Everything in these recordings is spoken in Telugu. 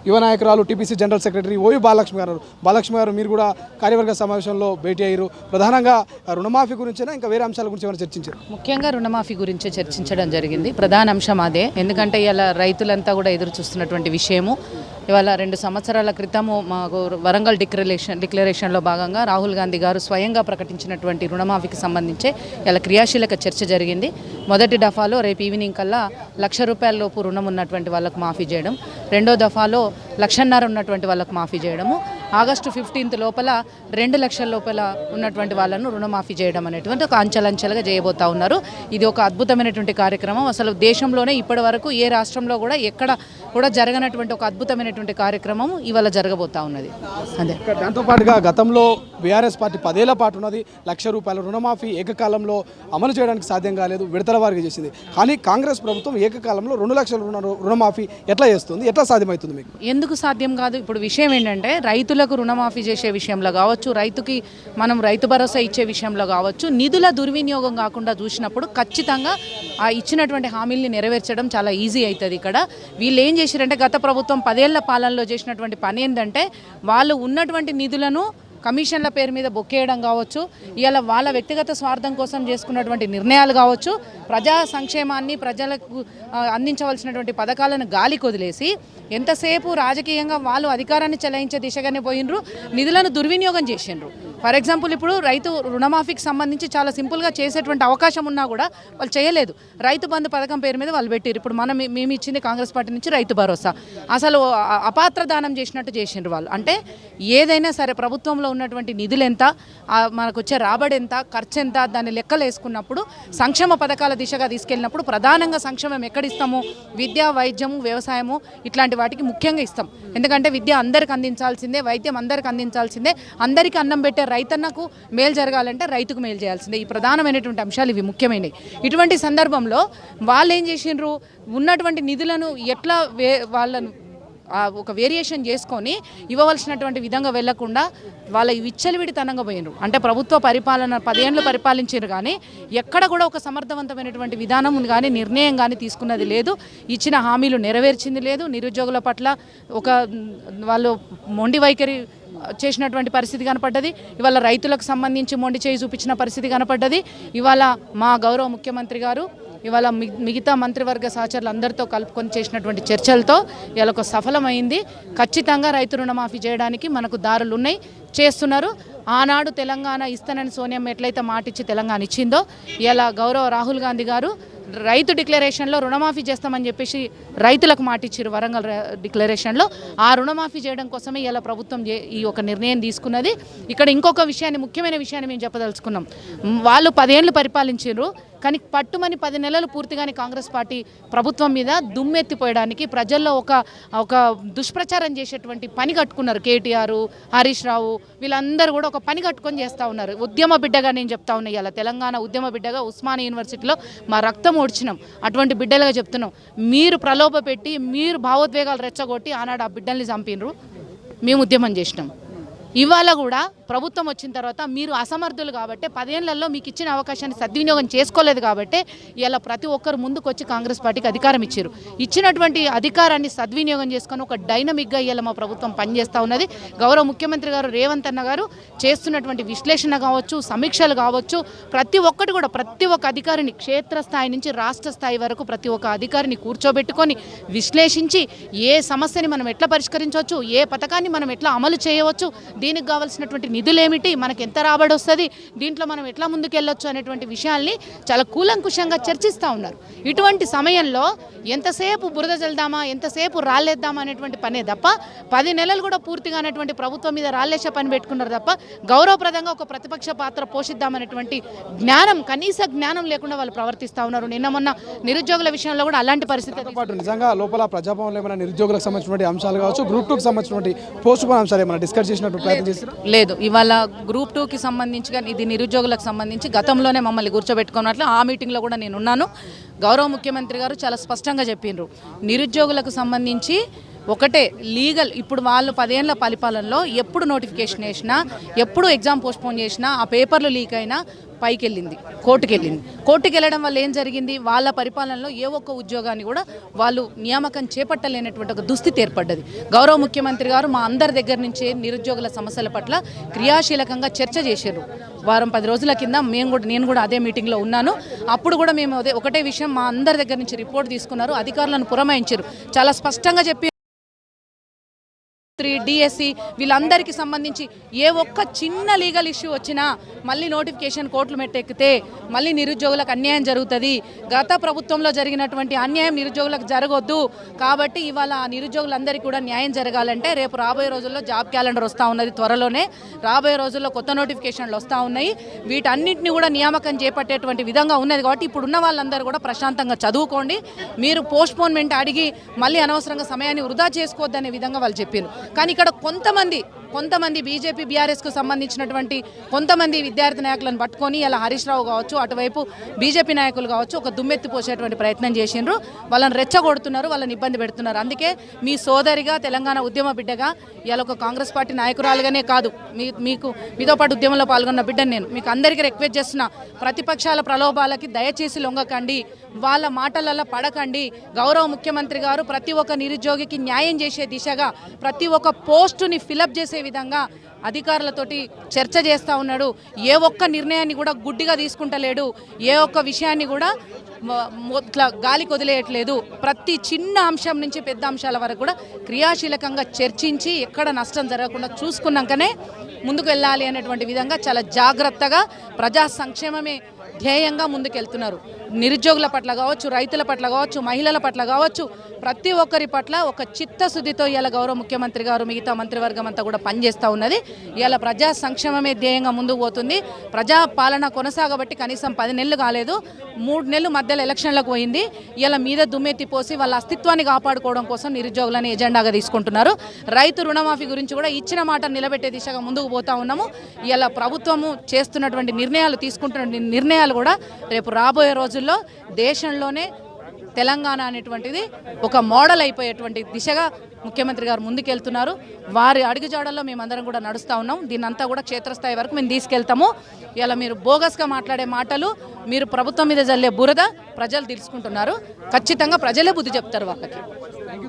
యువ నాయకురాలు టీపీసీ జనరల్ సెక్రటరీ ఓవి బాలలక్ష్మి గారు. బాలలక్ష్మి గారు, మీరు కూడా కార్యవర్గ సమావేశంలో భేటీ అయ్యారు. ప్రధానంగా రుణమాఫీ గురించేనా ఇంకా వేరే అంశాల గురించి ఏమైనా చర్చించారు? ముఖ్యంగా రుణమాఫీ గురించే చర్చించడం జరిగింది. ప్రధాన అంశం అదే. ఎందుకంటే ఇలా రైతులంతా కూడా ఎదురు చూస్తున్నటువంటి విషయము. ఇవాళ 2 సంవత్సరాల క్రితము మాకు వరంగల్ డిక్లరేషన్లో భాగంగా రాహుల్ గాంధీ గారు స్వయంగా ప్రకటించినటువంటి రుణమాఫీకి సంబంధించి ఇలా క్రియాశీలక చర్చ జరిగింది. మొదటి దఫాలో రేపు ఈవినింగ్ కల్లా ₹1,00,000 లోపు రుణం ఉన్నటువంటి వాళ్ళకు మాఫీ చేయడం, రెండో దఫాలో ₹1,50,000 ఉన్నటువంటి వాళ్ళకు మాఫీ చేయడము, ఆగస్టు 15 లోపల 2 లక్షల లోపల ఉన్నటువంటి వాళ్ళను రుణమాఫీ చేయడం అనేటువంటి ఒక అంచెలంచెలుగా చేయబోతా ఉన్నారు. ఇది ఒక అద్భుతమైనటువంటి కార్యక్రమం. అసలు దేశంలోనే ఇప్పటి వరకు ఏ రాష్ట్రంలో కూడా ఎక్కడ కూడా జరగనటువంటి ఒక అద్భుతమైనటువంటి కార్యక్రమం ఇవాళ జరగబోతా ఉన్నది. అదే దాంతోపాటుగా గతంలో బీఆర్ఎస్ పార్టీ 10 ఏళ్ల పాటు ఉన్నది. ₹1,00,000 రుణమాఫీ ఏకకాలంలో అమలు చేయడానికి సాధ్యం కాలేదు, విడతల వారికి చేసింది. కానీ కాంగ్రెస్ ప్రభుత్వం ఏకకాలంలో 2 లక్షల రుణమాఫీ ఎట్లా చేస్తుంది, ఎట్లా సాధ్యమవుతుంది మీకు? ఎందుకు సాధ్యం కాదు? ఇప్పుడు విషయం ఏంటంటే రైతులకు రుణమాఫీ చేసే విషయంలో కావచ్చు, రైతుకి మనం రైతు భరోసా ఇచ్చే విషయంలో కావచ్చు, నిధుల దుర్వినియోగం కాకుండా చూసినప్పుడు ఖచ్చితంగా ఆ ఇచ్చినటువంటి హామీల్ని నెరవేర్చడం చాలా ఈజీ అవుతుంది. ఇక్కడ వీళ్ళు ఏం చేశారంటే గత ప్రభుత్వం 10 ఏళ్ల పాలనలో చేసినటువంటి పని ఏంటంటే వాళ్ళు ఉన్నటువంటి నిధులను కమిషన్ల పేరు మీద బొక్కేయడం కావచ్చు, ఇలా వాళ్ళ వ్యక్తిగత స్వార్థం కోసం చేసుకున్నటువంటి నిర్ణయాలు కావచ్చు, ప్రజా సంక్షేమాన్ని ప్రజలకు అందించవలసినటువంటి పథకాలను గాలికి వదిలేసి ఎంతసేపు రాజకీయంగా వాళ్ళు అధికారాన్ని చెలాయించే దిశగానే పోయినరు, నిధులను దుర్వినియోగం చేసిండ్రు. ఫర్ ఎగ్జాంపుల్ ఇప్పుడు రైతు రుణమాఫీకి సంబంధించి చాలా సింపుల్గా చేసేటువంటి అవకాశం ఉన్నా కూడా వాళ్ళు చేయలేదు. రైతు బంధు పథకం పేరు మీద వాళ్ళు పెట్టారు. ఇప్పుడు మేము ఇచ్చింది కాంగ్రెస్ పార్టీ నుంచి రైతు భరోసా, అసలు అపాత్ర దానం చేసినట్టు చేసిండ్రు వాళ్ళు. అంటే ఏదైనా సరే ప్రభుత్వంలో ఉన్నటువంటి నిధులు ఎంత, మనకు వచ్చే రాబడి ఎంత, ఖర్చు ఎంత, దాన్ని లెక్కలు వేసుకున్నప్పుడు సంక్షేమ పథకాల దిశగా తీసుకెళ్ళినప్పుడు ప్రధానంగా సంక్షేమం ఎక్కడిస్తాము? విద్య, వైద్యము, వ్యవసాయము ఇట్లాంటి వాటికి ముఖ్యంగా ఇస్తాం. ఎందుకంటే విద్య అందరికి అందించాల్సిందే, వైద్యం అందరికి అందించాల్సిందే, అందరికీ అన్నం పెట్టే రైతన్నకు మేలు జరగాలంటే రైతుకు మేలు చేయాల్సిందే. ఈ ప్రధానమైనటువంటి అంశాలు ఇవి ముఖ్యమైనవి. ఇటువంటి సందర్భంలో వాళ్ళు ఏం చేసిండ్రు, ఉన్నటువంటి నిధులను ఎట్లా వాళ్ళను ఒక వేరియేషన్ చేసుకొని ఇవ్వవలసినటువంటి విధంగా వెళ్లకుండా వాళ్ళ విచ్చలవిడితనంగా పోయినరు. అంటే ప్రభుత్వ పరిపాలన 10 ఏళ్ళు పరిపాలించారు కానీ ఎక్కడ కూడా ఒక సమర్థవంతమైనటువంటి విధానం కానీ నిర్ణయం కానీ తీసుకున్నది లేదు. ఇచ్చిన హామీలు నెరవేర్చింది లేదు. నిరుద్యోగుల పట్ల ఒక వాళ్ళు మొండి వైఖరి చేసినటువంటి పరిస్థితి కనపడ్డది. ఇవాళ రైతులకు సంబంధించి మొండి చేయి చూపించిన పరిస్థితి కనపడ్డది. ఇవాళ మా గౌరవ ముఖ్యమంత్రి గారు ఇవాళ మిగతా మంత్రివర్గ సహచరులు అందరితో కలుపుకొని చేసినటువంటి చర్చలతో ఇవాళ ఒక సఫలమైంది. ఖచ్చితంగా రైతు రుణమాఫీ చేయడానికి మనకు దారులు ఉన్నాయి, చేస్తున్నారు. ఆనాడు తెలంగాణ ఇస్తానని సోనియమ్మ ఎట్లయితే మాటిచ్చి తెలంగాణ ఇచ్చిందో, ఇలా గౌరవ రాహుల్ గాంధీ గారు రైతు డిక్లరేషన్లో రుణమాఫీ చేస్తామని చెప్పేసి రైతులకు మాటిచ్చారు వరంగల్ డిక్లరేషన్లో. ఆ రుణమాఫీ చేయడం కోసమే ఇలా ప్రభుత్వం ఈ ఒక నిర్ణయం తీసుకున్నది. ఇక్కడ ఇంకొక విషయాన్ని, ముఖ్యమైన విషయాన్ని మేము చెప్పదలుచుకున్నాం. వాళ్ళు 10 ఏళ్ళు పరిపాలించారు కానీ పట్టుమని 10 నెలలు పూర్తిగానే కాంగ్రెస్ పార్టీ ప్రభుత్వం మీద దుమ్మెత్తిపోయడానికి ప్రజల్లో ఒక దుష్ప్రచారం చేసేటువంటి పని కట్టుకున్నారు. కేటీఆర్, హరీష్ రావు వీళ్ళందరూ కూడా ఒక పని కట్టుకొని చేస్తూ ఉన్నారు. ఉద్యమ బిడ్డగా నేను చెప్తా ఉన్నా, ఇలా తెలంగాణ ఉద్యమ బిడ్డగా ఉస్మానియా యూనివర్సిటీలో మా రక్తం ఓడ్చినాం. అటువంటి బిడ్డలుగా చెప్తున్నాం. మీరు ప్రలోభ పెట్టి, మీరు భావోద్వేగాలు రెచ్చగొట్టి ఆనాడు ఆ బిడ్డల్ని చంపినరు, మేము ఉద్యమం చేసినాం. ఇవాళ కూడా ప్రభుత్వం వచ్చిన తర్వాత మీరు అసమర్థులు కాబట్టి 10 ఏళ్లలో మీకు ఇచ్చిన అవకాశాన్ని సద్వినియోగం చేసుకోలేదు కాబట్టి ఇలా ప్రతి ఒక్కరు ముందుకు వచ్చి కాంగ్రెస్ పార్టీకి అధికారం ఇచ్చారు. ఇచ్చినటువంటి అధికారాన్ని సద్వినియోగం చేసుకొని ఒక డైనమిక్గా ఇలా మా ప్రభుత్వం పనిచేస్తూ ఉన్నది. గౌరవ ముఖ్యమంత్రి గారు రేవంత్ అన్న గారు చేస్తున్నటువంటి విశ్లేషణ కావచ్చు, సమీక్షలు కావచ్చు, ప్రతి ఒక్కటి కూడా ప్రతి ఒక్క అధికారిని క్షేత్రస్థాయి నుంచి రాష్ట్ర స్థాయి వరకు ప్రతి ఒక్క అధికారిని కూర్చోబెట్టుకొని విశ్లేషించి ఏ సమస్యని మనం ఎట్లా పరిష్కరించవచ్చు, ఏ పథకాన్ని మనం ఎట్లా అమలు చేయవచ్చు, దీనికి కావాల్సినటువంటి నిధులు ఏమిటి, మనకు ఎంత రాబడి వస్తుంది, దీంట్లో మనం ఎట్లా ముందుకెళ్ళొచ్చు అనేటువంటి విషయాల్ని చాలా కూలంకుషంగా చర్చిస్తూ ఉన్నారు. ఇటువంటి సమయంలో ఎంతసేపు బురద చల్దామా, ఎంతసేపు రాళ్ళేద్దామా అనేటువంటి పనే తప్ప 10 నెలలు కూడా పూర్తిగా అనేటువంటి ప్రభుత్వం మీద రాళ్ళేసే పని పెట్టుకున్నారు తప్ప గౌరవప్రదంగా ఒక ప్రతిపక్ష పాత్ర పోషిద్దామనేటువంటి జ్ఞానం, కనీస జ్ఞానం లేకుండా వాళ్ళు ప్రవర్తిస్తూ ఉన్నారు. నిన్న మొన్న నిరుద్యోగుల విషయంలో కూడా అలాంటి పరిస్థితి పాటు నిజంగా లోపల ప్రజాభవన్లో ఏమైనా నిరుద్యోగులకు సంబంధించినటువంటి అంశాలు కావచ్చు, గ్రూప్ 2కి సంబంధించినటువంటి పోస్ట్ పోన్ అంశాలు ఏమైనా డిస్కస్ చేసినట్టు ప్రయత్నం చేస్తారు? లేదు. ఇవాళ గ్రూప్ 2కి సంబంధించి కానీ ఇది నిరుద్యోగులకు సంబంధించి గతంలోనే మమ్మల్ని కూర్చోబెట్టుకున్నట్లు ఆ మీటింగ్లో కూడా నేను ఉన్నాను. గౌరవ ముఖ్యమంత్రి గారు చాలా స్పష్టంగా చెప్పిండ్రు, నిరుద్యోగులకు సంబంధించి ఒకటే లీగల్. ఇప్పుడు వాళ్ళు 10 ఏళ్ల పరిపాలనలో ఎప్పుడు నోటిఫికేషన్ వేసినా, ఎప్పుడు ఎగ్జామ్ పోస్ట్పోన్ చేసినా, ఆ పేపర్లు లీక్ అయినా పైకి వెళ్ళింది, కోర్టుకు వెళ్ళింది. కోర్టుకు వెళ్ళడం వల్ల ఏం జరిగింది, వాళ్ళ పరిపాలనలో ఏ ఒక్క ఉద్యోగాన్ని కూడా వాళ్ళు నియామకం చేపట్టలేనటువంటి ఒక దుస్థితి ఏర్పడ్డది. గౌరవ ముఖ్యమంత్రి గారు మా అందరి దగ్గర నుంచే నిరుద్యోగుల సమస్యల పట్ల క్రియాశీలకంగా చర్చ చేశారు. వారం 10 రోజుల కింద నేను కూడా అదే మీటింగ్లో ఉన్నాను. అప్పుడు కూడా మేము ఒకటే విషయం మా అందరి దగ్గర నుంచి రిపోర్ట్ తీసుకున్నారు, అధికారులను పురమాయించారు. చాలా స్పష్టంగా చెప్పి డిఎస్సి వీళ్ళందరికీ సంబంధించి ఏ ఒక్క చిన్న లీగల్ ఇష్యూ వచ్చినా మళ్ళీ నోటిఫికేషన్ కోర్టులు మెట్టెక్కితే మళ్ళీ నిరుద్యోగులకు అన్యాయం జరుగుతుంది. గత ప్రభుత్వంలో జరిగినటువంటి అన్యాయం నిరుద్యోగులకు జరగొద్దు. కాబట్టి ఇవాళ నిరుద్యోగులందరికీ కూడా న్యాయం జరగాలంటే రేపు రాబోయే రోజుల్లో జాబ్ క్యాలెండర్ వస్తూ ఉన్నది, త్వరలోనే రాబోయే రోజుల్లో కొత్త నోటిఫికేషన్లు వస్తూ ఉన్నాయి. వీటన్నిటిని కూడా నియామకం చేపట్టేటువంటి విధంగా ఉన్నది. కాబట్టి ఇప్పుడున్న వాళ్ళందరూ కూడా ప్రశాంతంగా చదువుకోండి, మీరు పోస్ట్పోన్మెంట్ అడిగి మళ్ళీ అనవసరంగా సమయాన్ని వృధా చేసుకోవద్దనే విధంగా వాళ్ళు చెప్పారు. కానీ ఇక్కడ కొంతమంది బీజేపీ బీఆర్ఎస్కు సంబంధించినటువంటి కొంతమంది విద్యార్థి నాయకులను పట్టుకొని ఇలా హరీష్ రావు కావచ్చు, అటువైపు బీజేపీ నాయకులు కావచ్చు, ఒక దుమ్మెత్తి పోసేటువంటి ప్రయత్నం చేసిండ్రు. వాళ్ళని రెచ్చగొడుతున్నారు, వాళ్ళని ఇబ్బంది పెడుతున్నారు. అందుకే మీ సోదరిగా, తెలంగాణ ఉద్యమ బిడ్డగా, ఇలా ఒక కాంగ్రెస్ పార్టీ నాయకురాలుగానే కాదు, మీతో పాటు ఉద్యమంలో పాల్గొన్న బిడ్డను నేను మీకు అందరికీ రిక్వెస్ట్ చేస్తున్నా, ప్రతిపక్షాల ప్రలోభాలకి దయచేసి లొంగకండి, వాళ్ళ మాటలలో పడకండి. గౌరవ ముఖ్యమంత్రి గారు ప్రతి ఒక్క నిరుద్యోగికి న్యాయం చేసే దిశగా ప్రతి ఒక్క పోస్టుని ఫిలప్ చేసే విధంగా అధికారులతోటి చర్చ చేస్తూ ఉన్నాడు. ఏ ఒక్క నిర్ణయాన్ని కూడా గుడ్డిగా తీసుకుంటలేడు, ఏ ఒక్క విషయాన్ని కూడా ఇట్లా గాలికి వదిలేయట్లేదు. ప్రతి చిన్న అంశం నుంచి పెద్ద అంశాల వరకు కూడా క్రియాశీలకంగా చర్చించి ఎక్కడ నష్టం జరగకుండా చూసుకున్నాకనే ముందుకు వెళ్ళాలి అనేటువంటి విధంగా చాలా జాగ్రత్తగా ప్రజా సంక్షేమమే ధ్యేయంగా ముందుకెళ్తున్నారు. నిరుద్యోగుల పట్ల కావచ్చు, రైతుల పట్ల కావచ్చు, మహిళల పట్ల కావచ్చు, ప్రతి ఒక్కరి పట్ల ఒక చిత్తశుద్ధితో ఇలా గౌరవ ముఖ్యమంత్రి గారు మిగతా మంత్రివర్గం అంతా కూడా పనిచేస్తూ ఉన్నది. ఇలా ప్రజా సంక్షేమమే ధ్యేయంగా ముందుకు పోతుంది. ప్రజా పాలన కొనసాగబట్టి కనీసం 10 నెలలు కాలేదు, 3 నెలలు మధ్యలో ఎలక్షన్లకు పోయింది. ఇలా మీద దుమ్మెత్తి పోసి వాళ్ళ అస్తిత్వాన్ని కాపాడుకోవడం కోసం నిరుద్యోగులని ఎజెండాగా తీసుకుంటున్నారు. రైతు రుణమాఫీ గురించి కూడా ఇచ్చిన మాట నిలబెట్టే దిశగా ముందుకు పోతా ఉన్నాము. ఇలా ప్రభుత్వము చేస్తున్నటువంటి తీసుకుంటున్న నిర్ణయాలు కూడా రేపు రాబోయే రోజుల్లో దేశంలోనే తెలంగాణ అనేటువంటిది ఒక మోడల్ అయిపోయేటువంటి దిశగా ముఖ్యమంత్రి గారు ముందుకెళ్తున్నారు. వారి అడుగుజాడల్లో మేమందరం కూడా నడుస్తూ ఉన్నాం. దీన్నంతా కూడా క్షేత్రస్థాయి వరకు మేము తీసుకెళ్తాము. ఇలా మీరు బోగస్గా మాట్లాడే మాటలు, మీరు ప్రభుత్వం మీద జల్లే బురద ప్రజలు తెలుసుకుంటున్నారు. ఖచ్చితంగా ప్రజలే బుద్ధి చెప్తారు వాళ్ళకి.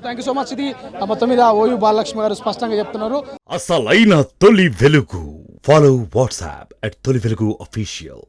Thank you so much. ఇది మొత్తం మీద ఓయూ బాలలక్ష్మి గారు స్పష్టంగా చెప్తున్నారు. అసలైన తొలి వెలుగు. ఫాలో వాట్సాప్ @తొలి వెలుగు official.